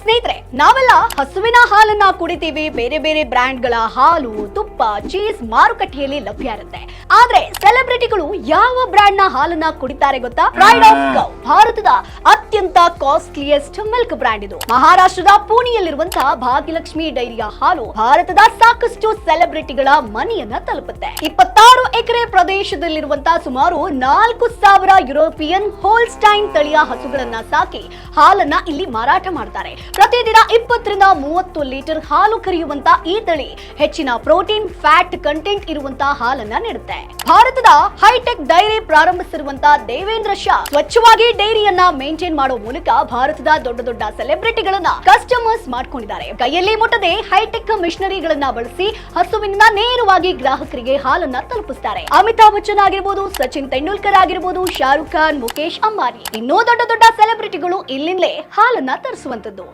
ಸ್ನೇಹಿತರೆ, ನಾವೆಲ್ಲ ಹಸುವಿನ ಹಾಲನ್ನ ಕುಡಿತೀವಿ. ಬೇರೆ ಬೇರೆ ಬ್ರ್ಯಾಂಡ್ಗಳ ಹಾಲು, ತುಪ್ಪ, ಚೀಸ್ ಮಾರುಕಟ್ಟೆಯಲ್ಲಿ ಲಭ್ಯ ಇರುತ್ತೆ. ಆದ್ರೆ ಸೆಲೆಬ್ರಿಟಿಗಳು ಯಾವ ಬ್ರ್ಯಾಂಡ್ ನ ಹಾಲನ್ನ ಕುಡಿತಾರೆ ಗೊತ್ತಾ? ಪ್ರೈಡ್ ಆಫ್ ಕೌ, ಭಾರತದ ಅತ್ಯಂತ ಕಾಸ್ಟ್ಲಿಯೆಸ್ಟ್ ಮಿಲ್ಕ್ ಬ್ರ್ಯಾಂಡ್ ಇದು. ಮಹಾರಾಷ್ಟ್ರದ ಪುಣೆಯಲ್ಲಿರುವಂತಹ ಭಾಗ್ಯಲಕ್ಷ್ಮಿ ಡೈರಿಯ ಹಾಲು ಭಾರತದ ಸಾಕಷ್ಟು ಸೆಲೆಬ್ರಿಟಿಗಳ ಮನೆಯನ್ನ ತಲುಪುತ್ತೆ. 26 ಎಕರೆ ಪ್ರದೇಶದಲ್ಲಿರುವಂತಹ ಸುಮಾರು 4,000 ಯುರೋಪಿಯನ್ ಹೋಲ್ಸ್ಟೈನ್ ತಳಿಯ ಹಸುಗಳನ್ನ ಸಾಕಿ ಹಾಲನ್ನ ಇಲ್ಲಿ ಮಾರಾಟ ಮಾಡ್ತಾರೆ. ಪ್ರತಿದಿನ 20 ರಿಂದ 30 ಲೀಟರ್ ಹಾಲು ಕರೆಯುವಂತ ಈ ತಳಿ ಹೆಚ್ಚಿನ ಪ್ರೋಟೀನ್, ಫ್ಯಾಟ್ ಕಂಟೆಂಟ್ ಇರುವಂತಹ ಹಾಲನ್ನ ನೀಡುತ್ತೆ. ಭಾರತದ ಹೈಟೆಕ್ ಡೈರಿ ಪ್ರಾರಂಭಿಸಿರುವಂತಹ ದೇವೇಂದ್ರ ಶಾ ಸ್ವಚ್ಛವಾಗಿ ಡೈರಿಯನ್ನ ಮೇಂಟೈನ್ ಮಾಡೋ ಮೂಲಕ ಭಾರತದ ದೊಡ್ಡ ದೊಡ್ಡ ಸೆಲೆಬ್ರಿಟಿಗಳನ್ನ ಕಸ್ಟಮರ್ಸ್ ಮಾಡ್ಕೊಂಡಿದ್ದಾರೆ. ಕೈಯಲ್ಲಿ ಮುಟ್ಟದೆ ಹೈಟೆಕ್ ಮಿಷನರಿಗಳನ್ನ ಬಳಸಿ ಹಸುವಿನಿಂದ ನೇರವಾಗಿ ಗ್ರಾಹಕರಿಗೆ ಹಾಲನ್ನ ತಲುಪಿಸ್ತಾರೆ. ಅಮಿತಾಬ್ ಬಚ್ಚನ್ ಆಗಿರ್ಬೋದು, ಸಚಿನ್ ತೆಂಡೂಲ್ಕರ್ ಆಗಿರ್ಬೋದು, ಶಾರುಖ್ ಖಾನ್, ಮುಖೇಶ್ ಅಂಬಾನಿ, ಇನ್ನೂ ದೊಡ್ಡ ದೊಡ್ಡ ಸೆಲೆಬ್ರಿಟಿಗಳು ಇಲ್ಲಿಂದಲೇ ಹಾಲನ್ನ ತರಿಸುವಂತದ್ದು.